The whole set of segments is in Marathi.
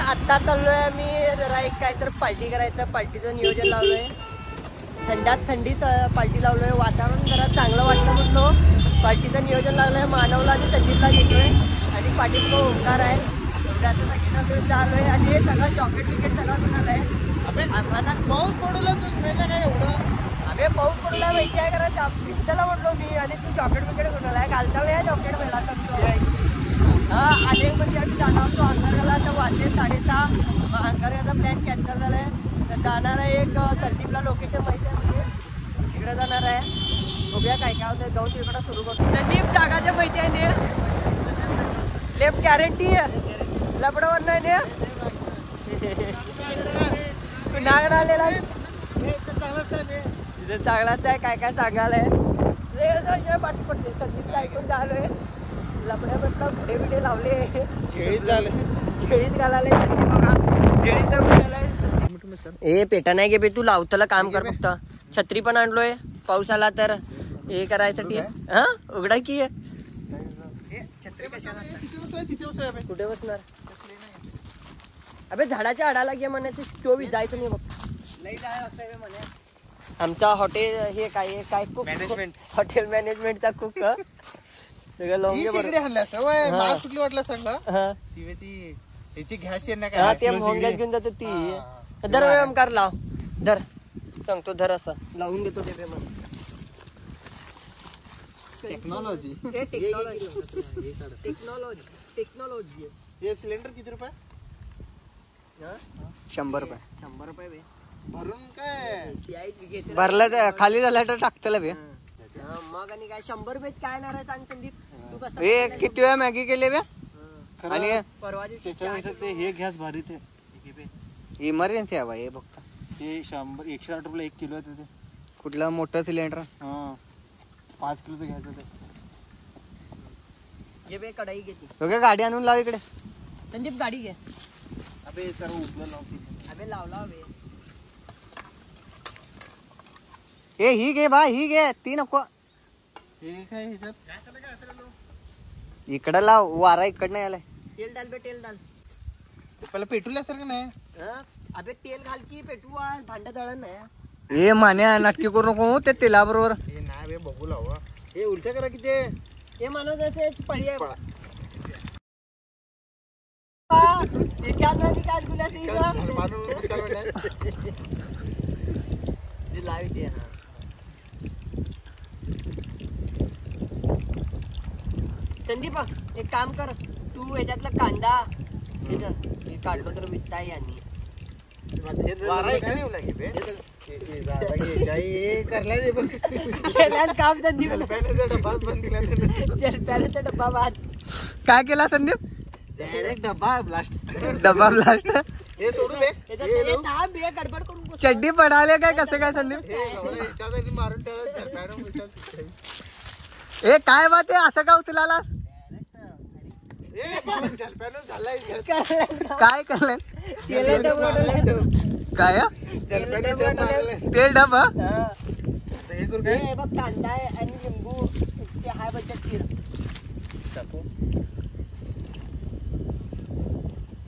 आता चाललोय आम्ही जरा एक काहीतरी पार्टी करायचं. पार्टीचं नियोजन लावलोय. थंडीत पार्टी लावलोय. वातावरण जरा चांगलं वाटलं म्हणलो पार्टीचं नियोजन लागलंय. मानवला आणि संदीपला घेतलोय आणि पार्टीत तो ओंकार आहे. एवढ्याचं सगळं चाललोय आणि हे सगळं चॉकलेट विकेट सगळं मिळालंय. आम्हाला पाऊस पडूला काय एवढं अबे पाऊस पडला माहिती आहे करा पिस्तला म्हटलो मी आणि तू चॉकलेट विकेट मिळालाय. घालता या चॉकलेट मिळाला हा अनेक म्हणजे आम्ही जाणार होतो अंगाराला. तर वाजले 6:30. मग अंगाराचा प्लॅन कॅन्सल झालाय. तर जाणार आहे एक संदीपला लोकेशन माहिती आहे तिकडे जाणार आहे. बघूया काय काय होतं. जाऊन तिकडे सुरू करतो. संदीप जागाच्या माहिती आहे ने लेफ्ट गॅरंटी लपडावर नाही तू नागड आलेला चांगलाच आहे. काय काय सांगायला पाठी पडते. संदीप ऐकून झालोय लपड्या म्हटलं पुढे बिडे लावले. झेळीत घालायला संदीप बघा झेळीत तर ए पेटा नाही गे बे. तू लावताला काम कर फक्त. छत्री पण आणलोय पाऊस आला तर हे करायसाठी. हा उघडा की कुठे बसणार अबे झाडाच्या आडाला गे म्हणायचं. तो जायचं नाही बघ. आमचा हॉटेल हे काय कुक मॅनेजमेंट हॉटेल मॅनेजमेंटचा कुक कुठली वाटलं सांगा ती गॅस घेऊन जाते ती. दर ओमकार लाव धर सांगतो धर असं लावून देतो ते टेक्नॉलॉजी हे सिलेंडर किती रुपये 100 रुपये भरून काय भरलं खाली झालं तर टाकतं बे. मग आणि काय 100 रुपये काय नाही सांग संदीप. तू कसं किती वेळा मॅगी केले बे आणि परवा ते हे गॅस भारी ते इमर्जन्सी हवा हे फक्त. ते 160 रुपये 1 किलो आहे. कुठलं मोठं सिलेंडर 5 किलोचं घ्यायचं ते. ये बे कढाई घेते. ओके गाडी आणून लाव इकडे. संदीप गाडी घे. अबे तर उचलून लाव. अबे लाव बे. ए ही घे बा ही घे ती नको. हे काय इकडं लाव वारा इकडं नाही आलाय. तेल डाल बे तेल डाल. पहिला पेटवल्यासारखं नाही. अबे तेल घाल की पेटू भांड दळण नाही. ए मान्या नाटकी करू नको ते तेलाबरोबर. हे नाही बे बघू लावा. हे उलट्या करा किती हे माणूस असे पळी आहे लावते. हा संदीप एक काम कर तू याच्यातला कांदा काढलो तर विकता यांनी काम संदीप डब्बा बाद काय केला संदीप. डब्बा ब्लास्ट हे सोडू गडबड करून चड्डी पडाले काय कसं काय संदीप. मारून ए काय बा ते असं का उचलाला काय करलं काय तेल डबा कांदा आणि लिंबू हाय बच्चा चिर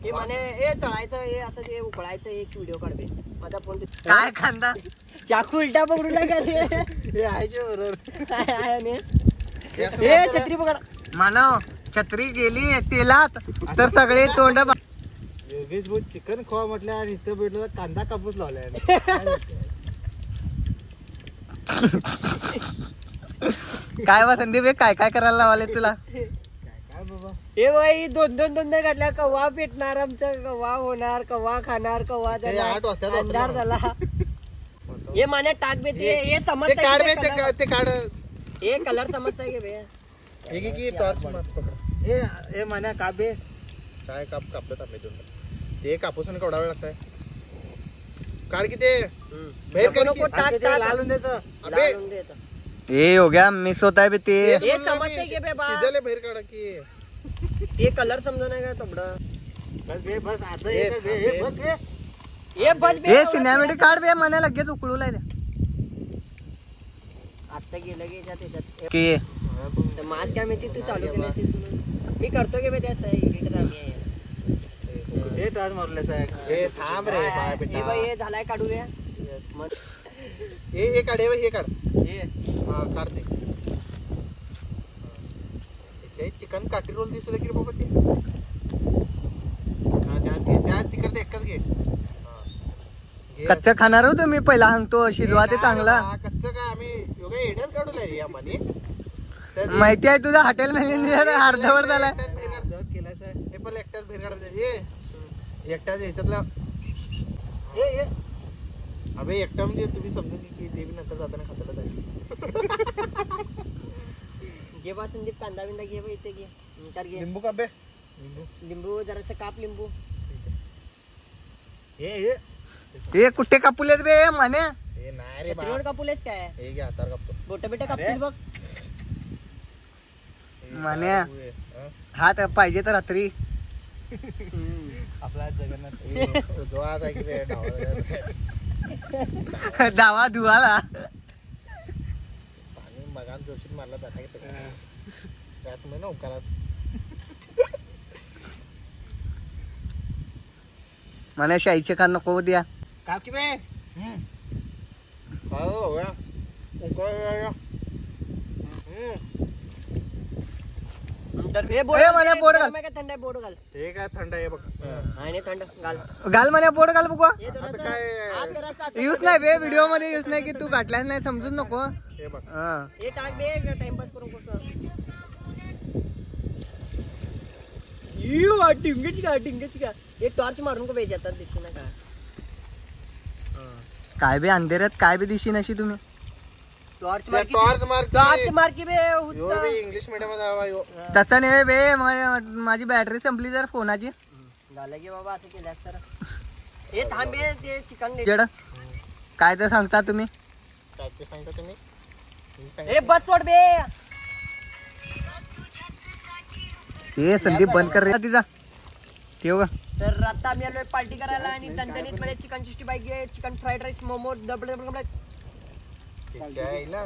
हे म्हणे हे तळायचं हे असं ते उकळायचं एक व्हिडिओ काढते माझा फोन. काय कांदा चाकू उलटा पकडून छत्री पकड. मानव छत्री गेली तेलात तर सगळे तोंड. योगेश भाऊ चिकन खवा म्हटलं आणि इथं भेटलं कांदा कापूस लावलाय. काय बा संदीप काय काय करायला लावले तुला. काय बाबा हे बाई दोन घातल्या कवा पेटणार आमचं कवा होणार कवा खाणार कवा अंधार झाला. हे माने टाक बे हे समजत ते काढ हे कलर समजताय गे बे. टॉर्च हे मान्या काबे काय कापतात आपल्या दोन ते कापूस केवढा वेळ लागताय. काढ की ते हो गया मिस होता है ते समजते गे बे शिजले बाहेर काढा की ते कलर समजा नाही का तबडा. बस आता हे सिनेमॅटिक काढ बे म्हणे लगेच उकळूलाय आता गेलं गे त्याच्यात माझ काय माहिती तू चालू केलं मी करतो गे बे त्यात एडिटर आम्ही टॉर्च मारले साहेब. हे थांब रे बाय हे बेटा. बघ, हे झालाय काढूया. हे काढ हे काढ. हा काढते. चिकन काठी रोल दिसलं की रे बाबा ते. हा त्या तिकडे एकच घे. कच्चं खाणार होतो मी पहिला सांगतो शिजवा ते चांगला. कच्चं काय आम्ही योगा एडच काढू रे यामध्ये. माहिती आहे तुझा हॉटेल मॅनेजर अर्धवट झालाय. हे पण एकट्याच बाहेर काढायचं. हे एकट्याच ह्याच्यातला हे अबे एकटा म्हणजे तुम्ही समजून की ते बी नंतर जाताना खाताला जाईल. घे बा संदीप, कांदा बिंदा घे बा, इथे घे. नंतर घे लिंबू का बे. लिंबू, जरासं काप लिंबू. हे हे कुठे कापुलेत बे म्हणे. हे नाही रे बा. छत्रीवर कापूलेस काय? हे घे हातावर कापतो. बोट बिट कापतील बघ. म्हणे हा तर पाहिजे तर रात्री आपला जगन्नाथ जो आज आहे की रे डावा दावा धुवाला. पाणी मगान जोशीत मारला तसा की सगळं गॅस मध्ये उकारास. म्हणे शाईचे खान नको द्या. काप की बे. हो या उकळ. हे बोट ए, मला बोट घाल. काय थंड आहे, बोट घाल. हे काय थंड आहे बघ. आणि थंड घाल. घाल म्हणे बोट घाल बघू. हे आता जरासं काय- हात जरासं असं- यूज नाही बे व्हिडिओ मध्ये यूज नाही की तू घातल्यास नाही समजून नको. हे बघ. हा. हे टाक बे, टाइमपास करून कसं. टिंगची का हे टॉर्च मारून का पाहिजे आता दिसते ना का. काय बे अंधेऱ्यात काय बे दिशी नशी तुम्ही. टॉर्च टॉर्च मार की. टॉर्च मार की बे. यो बे इंग्लिश मीडियम मध्ये आवा यो. तसं नाही बे माझी बॅटरी संपली जर फोनाची. झालं की बाबा असं केलं तर. हे थांबे, ते चिकन ले. जेड काय तर सांगता तुम्ही. काय ते सांगता तुम्ही. हे बस सोड बे. हे संदीप बंद कर रे तिचा. ठेव का. तर आता आम्ही आलोय पार्टी करायला आणि तंदनीत मध्ये चिकन 65 घे, chicken fried rice, momo, double ना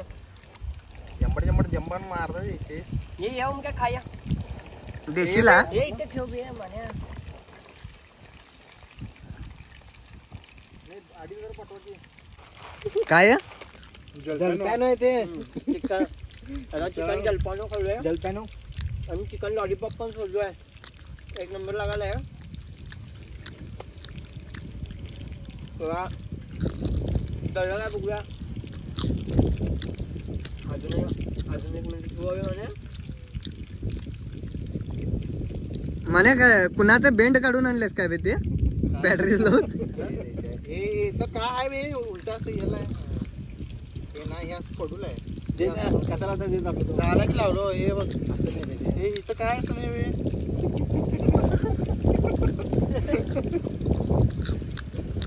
जंबड जंबन मारता येतेस. हे येऊन काय खाया. देशीला हे इथे ठेव बे म्हणे. काय जलपॅन आहे ते. चिकन चिकन जलपानो खाल्लोय जलपॅन आणि चिकन लॉलीपॉप पण सोडलोय. एक नंबर लागायला आहे. काय बघूया. अजून एक मिनिट ठेवावे म्हणे. म्हणे काय कुणाचं बेंड काढून आणलेस काय बे ते बॅटरी लावून. हे काय आहे बे उलटा असं याला हे नाही हे असं पडूल आहे. कशाला झाला की लावलो. हे बघ हे इथं काय असं नाही बे.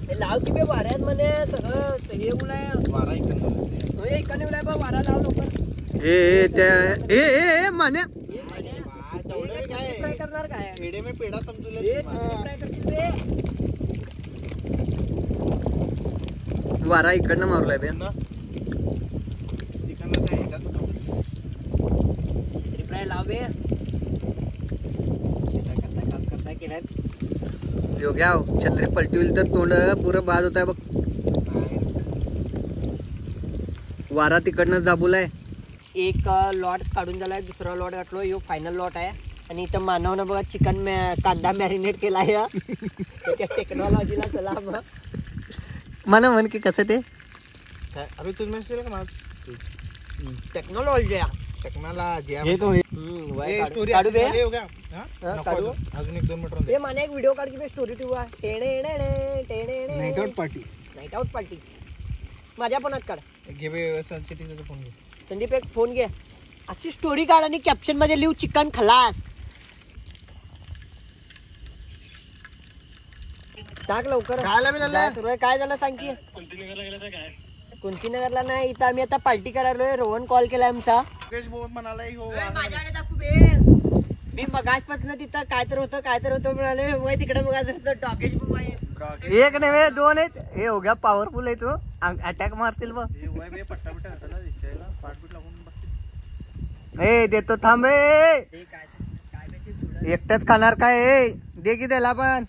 हे लाव की बे वाऱ्यात म्हणे सगळं हे उलाय. वारा इकडे हे इकडे उलाय बा वारा लाव लवकर. ए म्हणे फ्राय करणार काय. पेढे में पेढा समजूला. हे फ्राय करतील बे. वारा इकडनं मारलाय बे. फ्राय लाव बे. करता केलाय. योग्या छत्री पलटी होईल तर तोंड पुरं बाद होत आहे बघ. वारा तिकडनं दाबूलाय. एक लॉट काढून झालाय, दुसरा लॉट घातलो. यो फायनल लॉट आहे. आणि इथं मानवनं बघा चिकन कांदा मॅरिनेट केला आहे. त्याच्या टेक्नॉलॉजीला चला मग. मला म्हण की कसं ते अभी तुम्ही असेल का टेक्नॉलॉजी टेक्नॉलॉजी काढू बे. काढू अजून 1-2 मीटर. ते माने एक व्हिडिओ काढ की बे. स्टोरी ठेवा. Night out party. Night out party माझ्या पण काढ. घे बे संचितीचा फोन घे. संदीप एक फोन घे. अशी स्टोरी काढ आणि कॅप्शन मध्ये लिहू चिकन खलास. टाक लवकर. काय झालं सांग की. कुंतीनगरला नाही, इथं आम्ही आता पार्टी करायलोय. रोहन कॉल केलाय आमचा. माझ्याकडे दाखवू बे. मी मगाचपासून तिथं काय तर होतं म्हणाले. वय तिकडे बघायचं टॉकेज एक नाही 2 आहेत. हे हो गया पॉवरफुल आहे तो. अटॅक मारतील बघ. ए देतो थांब. एकटाच खाणार काय दे की त्याला पण.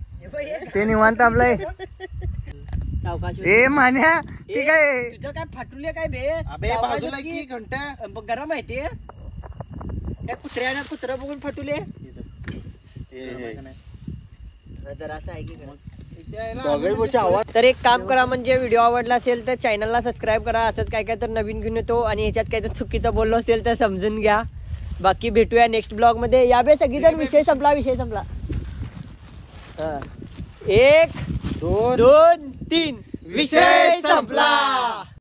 ते निवांत आपलंय. सावकाश ए मान्या ती काय तुझं काय फाटुले काय बे अबे बाजूला की घंटा गरम आहे ते काय कुत्रा बघून फाटुले जरा असं आहे की तर एक काम करा, म्हणजे व्हिडिओ आवडला असेल तर चॅनलला सबस्क्राईब करा. असंच काय काय तर नवीन घेऊन येतो आणि ह्याच्यात काय तर चुकीचं बोललो असेल तर समजून घ्या. बाकी भेटूया नेक्स्ट ब्लॉग मध्ये. या बे सगळीजण विषय संपला. 1 2 3 विषय संपला.